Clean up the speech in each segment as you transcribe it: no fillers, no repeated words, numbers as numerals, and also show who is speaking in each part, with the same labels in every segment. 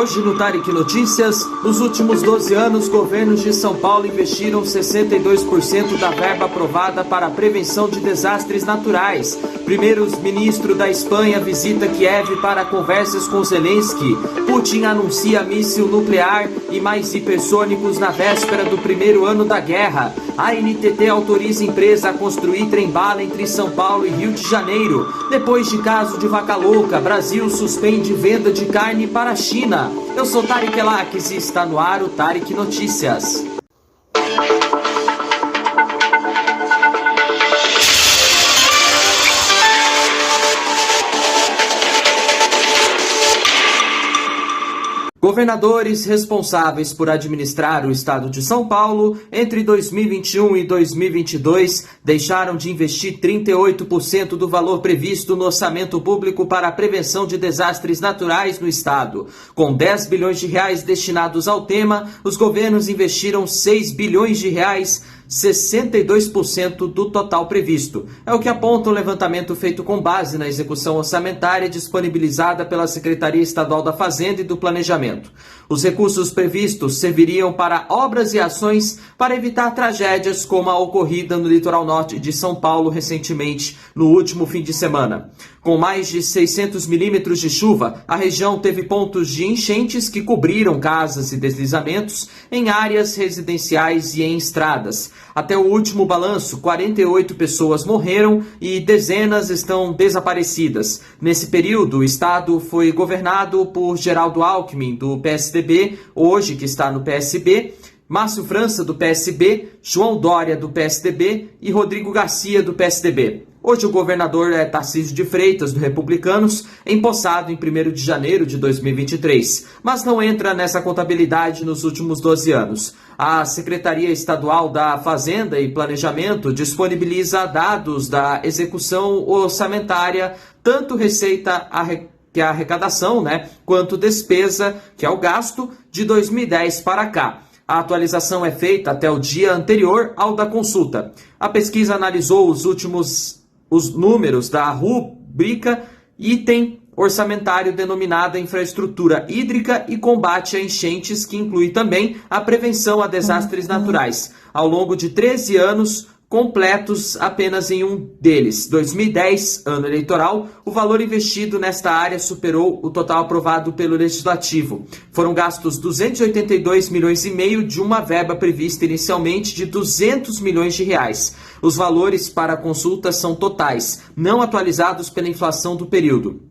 Speaker 1: Hoje no Tarek Notícias, nos últimos 12 anos, governos de São Paulo investiram 62% da verba aprovada para a prevenção de desastres naturais. Primeiro-ministro da Espanha visita Kiev para conversas com Zelensky. Putin anuncia míssil nuclear e mais hipersônicos na véspera do primeiro ano da guerra. A ANTT autoriza a empresa a construir trem-bala entre São Paulo e Rio de Janeiro. Depois de caso de vaca louca, Brasil suspende venda de carne para a China. Eu sou Tarek Elaques e está no ar o Tarek Notícias. Governadores responsáveis por administrar o estado de São Paulo entre 2021 e 2022 deixaram de investir 38% do valor previsto no orçamento público para a prevenção de desastres naturais no estado. Com 10 bilhões de reais destinados ao tema, os governos investiram 6 bilhões de reais, 62% do total previsto. É o que aponta um levantamento feito com base na execução orçamentária disponibilizada pela Secretaria Estadual da Fazenda e do Planejamento. Os recursos previstos serviriam para obras e ações para evitar tragédias como a ocorrida no litoral norte de São Paulo recentemente, no último fim de semana. Com mais de 600 milímetros de chuva, a região teve pontos de enchentes que cobriram casas e deslizamentos em áreas residenciais e em estradas. Até o último balanço, 48 pessoas morreram e dezenas estão desaparecidas. Nesse período, o estado foi governado por Geraldo Alckmin, do PSDB, hoje que está no PSB, Márcio França, do PSB, João Dória, do PSDB e Rodrigo Garcia, do PSDB. Hoje o governador é Tarcísio de Freitas, do Republicanos, empossado em 1º de janeiro de 2023, mas não entra nessa contabilidade nos últimos 12 anos. A Secretaria Estadual da Fazenda e Planejamento disponibiliza dados da execução orçamentária, tanto receita que é a arrecadação, quanto despesa, que é o gasto, de 2010 para cá. A atualização é feita até o dia anterior ao da consulta. A pesquisa analisou os números da rubrica Item Orçamentário denominada Infraestrutura Hídrica e Combate a Enchentes, que inclui também a prevenção a desastres naturais. Ao longo de 13 anos completos, apenas em um deles, 2010, ano eleitoral, o valor investido nesta área superou o total aprovado pelo Legislativo. Foram gastos 282 milhões e meio de uma verba prevista inicialmente de 200 milhões de reais. Os valores para a consulta são totais, não atualizados pela inflação do período.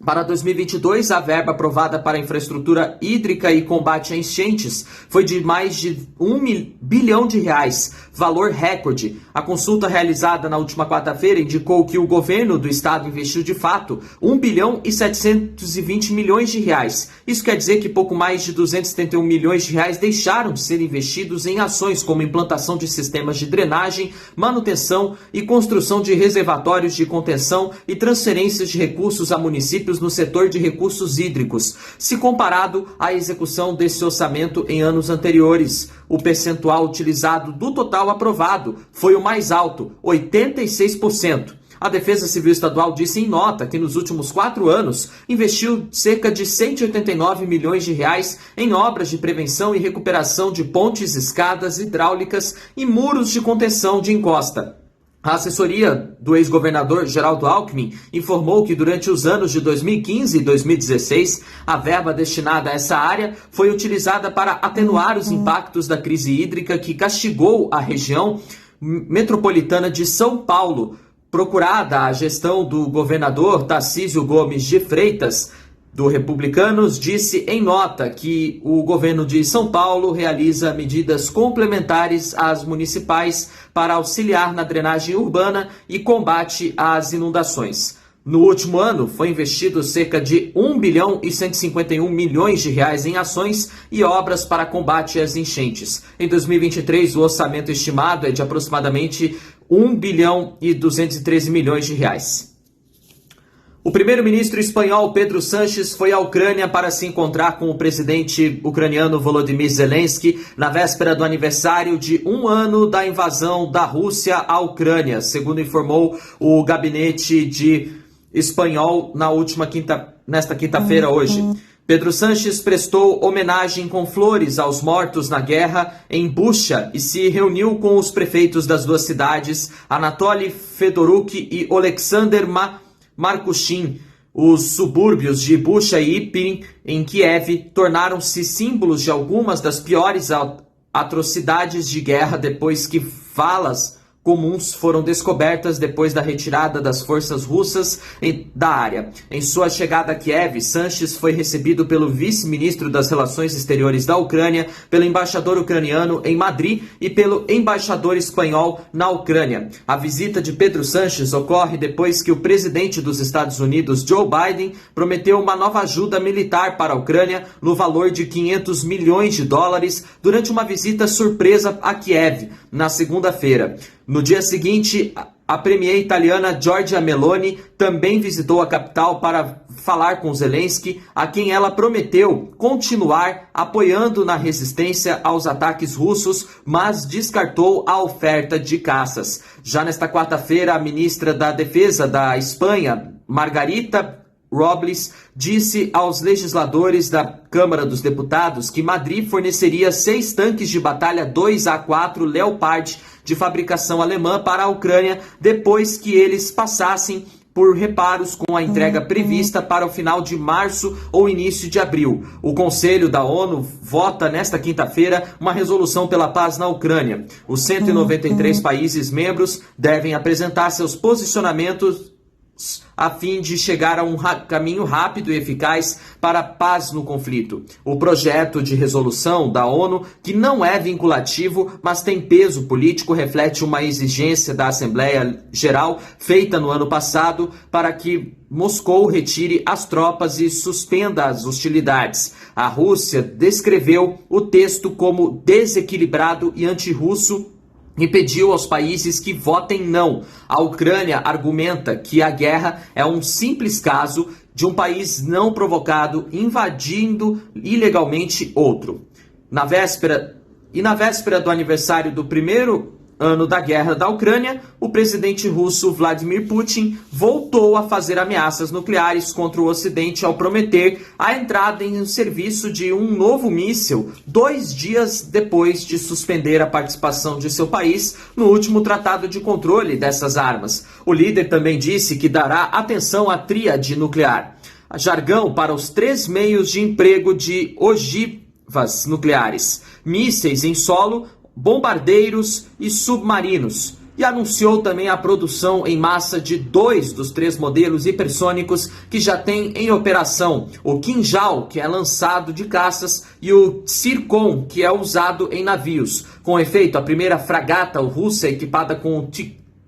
Speaker 1: Para 2022, a verba aprovada para a infraestrutura hídrica e combate a enchentes foi de mais de 1 bilhão de reais, valor recorde. A consulta realizada na última quarta-feira indicou que o governo do estado investiu de fato 1 bilhão e 720 milhões de reais. Isso quer dizer que pouco mais de 271 milhões de reais deixaram de ser investidos em ações como implantação de sistemas de drenagem, manutenção e construção de reservatórios de contenção e transferências de recursos a municípios no setor de recursos hídricos, se comparado à execução desse orçamento em anos anteriores. O percentual utilizado do total aprovado foi o mais alto, 86%. A Defesa Civil Estadual disse em nota que nos últimos 4 anos investiu cerca de 189 milhões de reais em obras de prevenção e recuperação de pontes, escadas hidráulicas e muros de contenção de encosta. A assessoria do ex-governador Geraldo Alckmin informou que durante os anos de 2015 e 2016, a verba destinada a essa área foi utilizada para atenuar os impactos da crise hídrica que castigou a região metropolitana de São Paulo. Procurada a gestão do governador Tarcísio Gomes de Freitas, do Republicanos, disse em nota que o governo de São Paulo realiza medidas complementares às municipais para auxiliar na drenagem urbana e combate às inundações. No último ano, foi investido cerca de 1 bilhão e 151 milhões de reais em ações e obras para combate às enchentes. Em 2023, o orçamento estimado é de aproximadamente 1 bilhão e 213 milhões de reais. O primeiro-ministro espanhol Pedro Sánchez foi à Ucrânia para se encontrar com o presidente ucraniano Volodymyr Zelensky na véspera do aniversário de 1 ano da invasão da Rússia à Ucrânia, segundo informou o gabinete espanhol nesta quinta-feira hoje. Pedro Sanches prestou homenagem com flores aos mortos na guerra em Bucha e se reuniu com os prefeitos das duas cidades, Anatoly Fedoruk e Alexander Markushin. Os subúrbios de Bucha e Irpin, em Kiev, tornaram-se símbolos de algumas das piores atrocidades de guerra depois que valas comuns foram descobertas depois da retirada das forças russas da área. Em sua chegada a Kiev, Sanches foi recebido pelo vice-ministro das Relações Exteriores da Ucrânia, pelo embaixador ucraniano em Madrid e pelo embaixador espanhol na Ucrânia. A visita de Pedro Sanches ocorre depois que o presidente dos Estados Unidos, Joe Biden, prometeu uma nova ajuda militar para a Ucrânia no valor de $500 milhões durante uma visita surpresa a Kiev, na segunda-feira. No dia seguinte, a premier italiana Giorgia Meloni também visitou a capital para falar com Zelensky, a quem ela prometeu continuar apoiando na resistência aos ataques russos, mas descartou a oferta de caças. Já nesta quarta-feira, a ministra da Defesa da Espanha, Margarita Robles, disse aos legisladores da Câmara dos Deputados que Madrid forneceria 6 tanques de batalha 2A4 Leopard de fabricação alemã para a Ucrânia depois que eles passassem por reparos com a entrega prevista para o final de março ou início de abril. O Conselho da ONU vota nesta quinta-feira uma resolução pela paz na Ucrânia. Os 193 países membros devem apresentar seus posicionamentos a fim de chegar a um caminho rápido e eficaz para a paz no conflito. O projeto de resolução da ONU, que não é vinculativo, mas tem peso político, reflete uma exigência da Assembleia Geral feita no ano passado para que Moscou retire as tropas e suspenda as hostilidades. A Rússia descreveu o texto como desequilibrado e antirrusso e pediu aos países que votem não. A Ucrânia argumenta que a guerra é um simples caso de um país não provocado invadindo ilegalmente outro. Na véspera do aniversário do primeiro ano da guerra da Ucrânia, o presidente russo Vladimir Putin voltou a fazer ameaças nucleares contra o Ocidente ao prometer a entrada em serviço de um novo míssil 2 dias depois de suspender a participação de seu país no último tratado de controle dessas armas. O líder também disse que dará atenção à tríade nuclear, jargão para os 3 meios de emprego de ogivas nucleares, mísseis em solo, bombardeiros e submarinos, e anunciou também a produção em massa de 2 dos 3 modelos hipersônicos que já tem em operação, o Kinjal, que é lançado de caças, e o Tsirkon, que é usado em navios. Com efeito, a primeira fragata russa equipada com o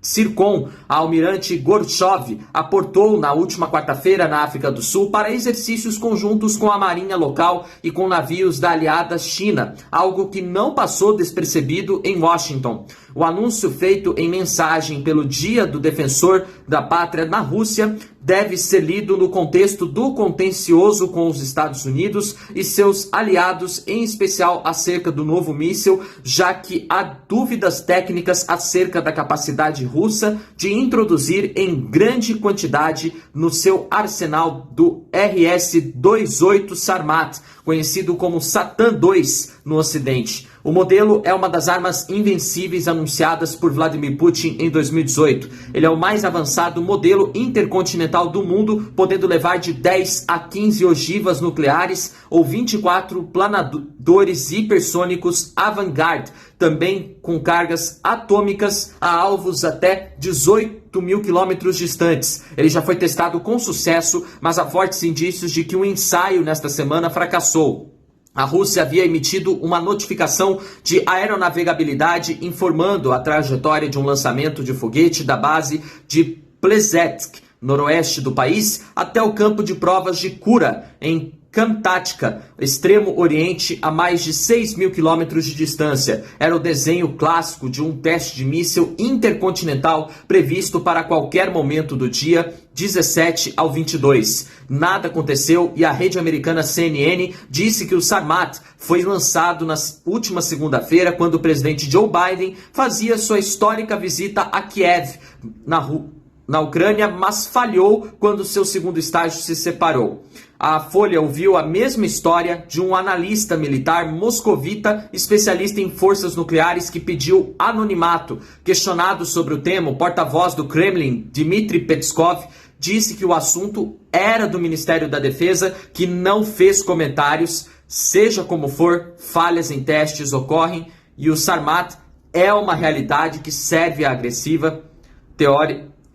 Speaker 1: Tsirkon, a almirante Gorchov, aportou na última quarta-feira na África do Sul para exercícios conjuntos com a marinha local e com navios da aliada China, algo que não passou despercebido em Washington. O anúncio feito em mensagem pelo Dia do Defensor da Pátria na Rússia deve ser lido no contexto do contencioso com os Estados Unidos e seus aliados, em especial acerca do novo míssil, já que há dúvidas técnicas acerca da capacidade russa de introduzir em grande quantidade no seu arsenal do RS-28 Sarmat, conhecido como Satan II no Ocidente. O modelo é uma das armas invencíveis anunciadas por Vladimir Putin em 2018. Ele é o mais avançado modelo intercontinental do mundo, podendo levar de 10 a 15 ogivas nucleares ou 24 planadores hipersônicos Avangard, também com cargas atômicas a alvos até 18 mil quilômetros distantes. Ele já foi testado com sucesso, mas há fortes indícios de que um ensaio nesta semana fracassou. A Rússia havia emitido uma notificação de aeronavegabilidade informando a trajetória de um lançamento de foguete da base de Plesetsk, noroeste do país, até o campo de provas de Kura, em Kamchatka, extremo oriente, a mais de 6 mil quilômetros de distância. Era o desenho clássico de um teste de míssil intercontinental previsto para qualquer momento do dia 17 ao 22. Nada aconteceu e a rede americana CNN disse que o Sarmat foi lançado na última segunda-feira, quando o presidente Joe Biden fazia sua histórica visita a Kiev, na Ucrânia, mas falhou quando seu segundo estágio se separou. A Folha ouviu a mesma história de um analista militar moscovita, especialista em forças nucleares, que pediu anonimato. Questionado sobre o tema, o porta-voz do Kremlin, Dmitry Peskov, disse que o assunto era do Ministério da Defesa, que não fez comentários. Seja como for, falhas em testes ocorrem e o Sarmat é uma realidade que serve à agressiva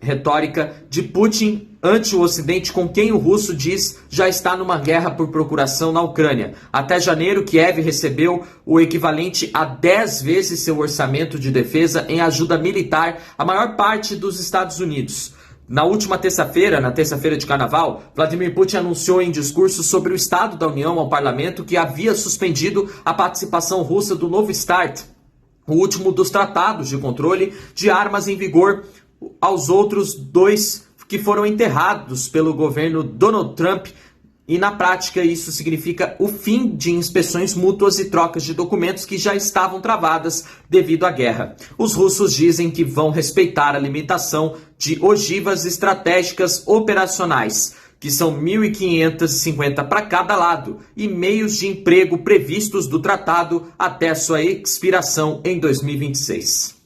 Speaker 1: retórica de Putin ante o Ocidente, com quem o russo diz já está numa guerra por procuração na Ucrânia. Até janeiro, Kiev recebeu o equivalente a 10 vezes seu orçamento de defesa em ajuda militar, a maior parte dos Estados Unidos. Na última terça-feira, na terça-feira de carnaval, Vladimir Putin anunciou em discurso sobre o Estado da União ao parlamento que havia suspendido a participação russa do novo START, o último dos tratados de controle de armas em vigor, aos outros dois que foram enterrados pelo governo Donald Trump. E na prática isso significa o fim de inspeções mútuas e trocas de documentos que já estavam travadas devido à guerra. Os russos dizem que vão respeitar a limitação de ogivas estratégicas operacionais, que são 1.550 para cada lado, e meios de emprego previstos do tratado até sua expiração em 2026.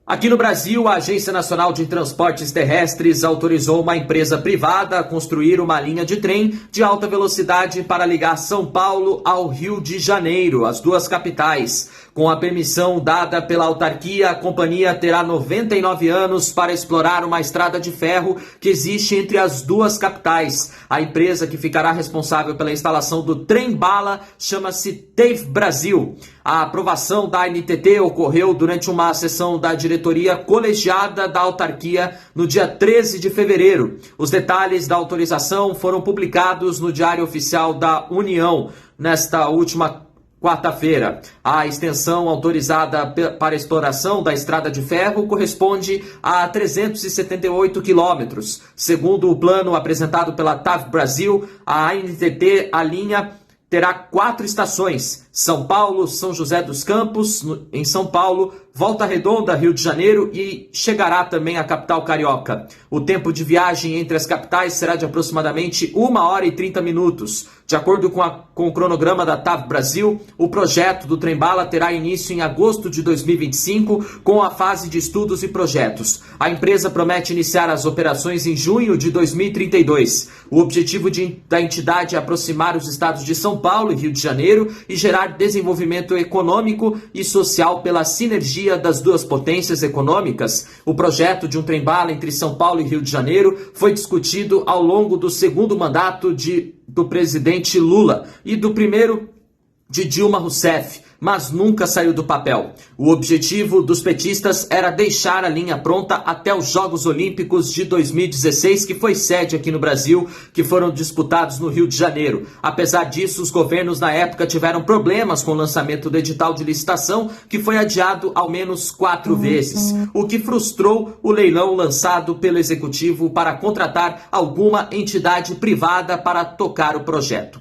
Speaker 1: Aqui no Brasil, a Agência Nacional de Transportes Terrestres autorizou uma empresa privada a construir uma linha de trem de alta velocidade para ligar São Paulo ao Rio de Janeiro, as duas capitais. Com a permissão dada pela autarquia, a companhia terá 99 anos para explorar uma estrada de ferro que existe entre as duas capitais. A empresa que ficará responsável pela instalação do trem-bala chama-se TAV Brasil. A aprovação da ANTT ocorreu durante uma sessão da diretoria colegiada da autarquia no dia 13 de fevereiro. Os detalhes da autorização foram publicados no Diário Oficial da União nesta última quarta-feira. A extensão autorizada para a exploração da estrada de ferro corresponde a 378 quilômetros. Segundo o plano apresentado pela TAV Brasil, a ANTT, a linha terá 4 estações: São Paulo, São José dos Campos, em São Paulo, Volta Redonda, Rio de Janeiro, e chegará também à capital carioca. O tempo de viagem entre as capitais será de aproximadamente 1 hora e 30 minutos. De acordo com o cronograma da TAV Brasil, o projeto do trem-bala terá início em agosto de 2025, com a fase de estudos e projetos. A empresa promete iniciar as operações em junho de 2032. O objetivo da entidade é aproximar os estados de São Paulo e Rio de Janeiro e gerar desenvolvimento econômico e social pela sinergia das duas potências econômicas. O projeto de um trem-bala entre São Paulo e Rio de Janeiro foi discutido ao longo do segundo mandato do presidente Lula e do primeiro de Dilma Rousseff, mas nunca saiu do papel. O objetivo dos petistas era deixar a linha pronta até os Jogos Olímpicos de 2016, que foi sede aqui no Brasil, que foram disputados no Rio de Janeiro. Apesar disso, os governos na época tiveram problemas com o lançamento do edital de licitação, que foi adiado ao menos 4 vezes, o que frustrou o leilão lançado pelo Executivo para contratar alguma entidade privada para tocar o projeto.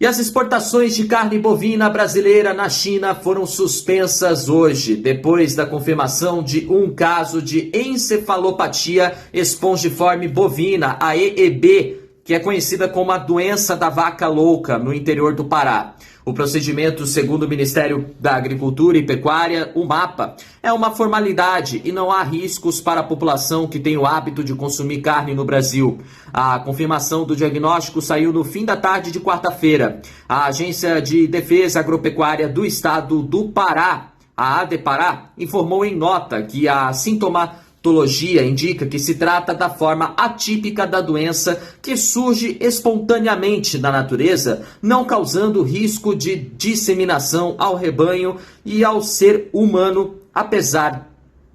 Speaker 1: E as exportações de carne bovina brasileira na China foram suspensas hoje, depois da confirmação de um caso de encefalopatia espongiforme bovina, a EEB, que é conhecida como a doença da vaca louca, no interior do Pará. O procedimento, segundo o Ministério da Agricultura e Pecuária, o MAPA, é uma formalidade e não há riscos para a população que tem o hábito de consumir carne no Brasil. A confirmação do diagnóstico saiu no fim da tarde de quarta-feira. A Agência de Defesa Agropecuária do Estado do Pará, a ADEPará, informou em nota que a sintomatologia indica que se trata da forma atípica da doença que surge espontaneamente na natureza, não causando risco de disseminação ao rebanho e ao ser humano. Apesar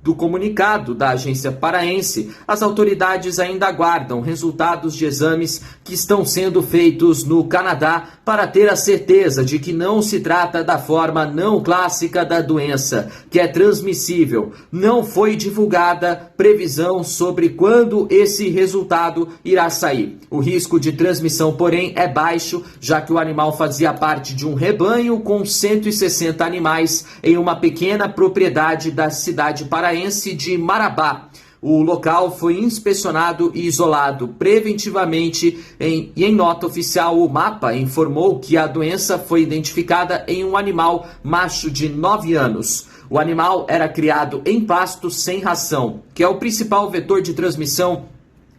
Speaker 1: do comunicado da agência paraense, as autoridades ainda aguardam resultados de exames que estão sendo feitos no Canadá para ter a certeza de que não se trata da forma não clássica da doença, que é transmissível. Não foi divulgada previsão sobre quando esse resultado irá sair. O risco de transmissão, porém, é baixo, já que o animal fazia parte de um rebanho com 160 animais em uma pequena propriedade da cidade paraense paraense de Marabá. O local foi inspecionado e isolado preventivamente e em nota oficial o MAPA informou que a doença foi identificada em um animal macho de 9 anos. O animal era criado em pasto sem ração, que é o principal vetor de transmissão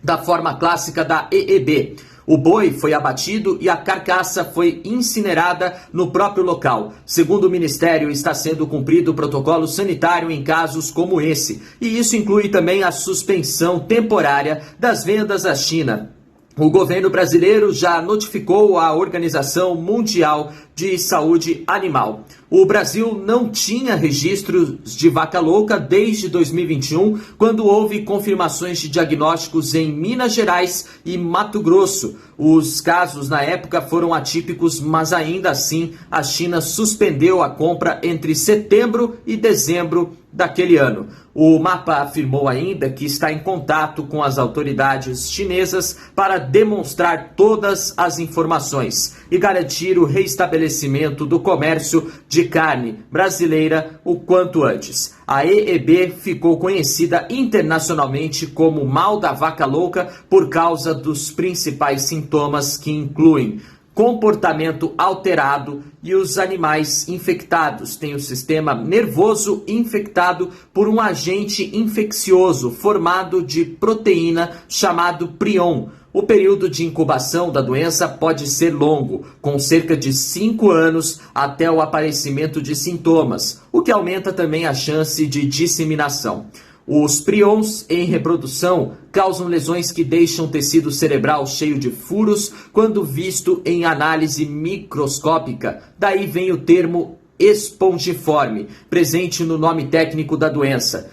Speaker 1: da forma clássica da EEB. O boi foi abatido e a carcaça foi incinerada no próprio local. Segundo o Ministério, está sendo cumprido o protocolo sanitário em casos como esse. E isso inclui também a suspensão temporária das vendas à China. O governo brasileiro já notificou a Organização Mundial de Saúde Animal. O Brasil não tinha registros de vaca louca desde 2021, quando houve confirmações de diagnósticos em Minas Gerais e Mato Grosso. Os casos na época foram atípicos, mas ainda assim a China suspendeu a compra entre setembro e dezembro daquele ano. O MAPA afirmou ainda que está em contato com as autoridades chinesas para demonstrar todas as informações e garantir o reestabelecimento do comércio de carne brasileira o quanto antes. A EEB ficou conhecida internacionalmente como mal da vaca louca por causa dos principais sintomas que incluem comportamento alterado e os animais infectados têm o sistema nervoso infectado por um agente infeccioso formado de proteína chamado prion. O período de incubação da doença pode ser longo, com cerca de 5 anos até o aparecimento de sintomas, o que aumenta também a chance de disseminação. Os prions em reprodução causam lesões que deixam o tecido cerebral cheio de furos quando visto em análise microscópica. Daí vem o termo espongiforme, presente no nome técnico da doença.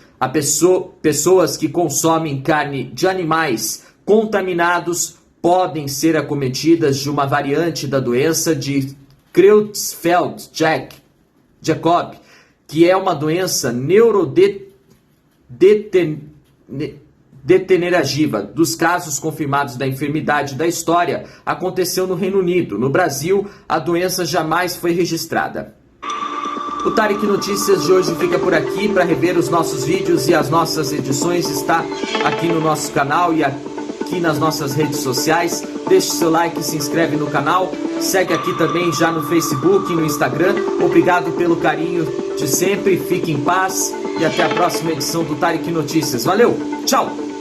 Speaker 1: Pessoas que consomem carne de animais contaminados podem ser acometidas de uma variante da doença de Creutzfeldt-Jakob, que é uma doença neurodegenerativa. Dos casos confirmados da enfermidade da história, aconteceu no Reino Unido. No Brasil, a doença jamais foi registrada. O Tarek Notícias de hoje fica por aqui. Para rever os nossos vídeos e as nossas edições, está aqui no nosso canal e aqui nas nossas redes sociais. Deixe seu like e se inscreve no canal. Segue aqui também já no Facebook e no Instagram. Obrigado pelo carinho de sempre. Fique em paz e até a próxima edição do Tarek Notícias. Valeu, tchau!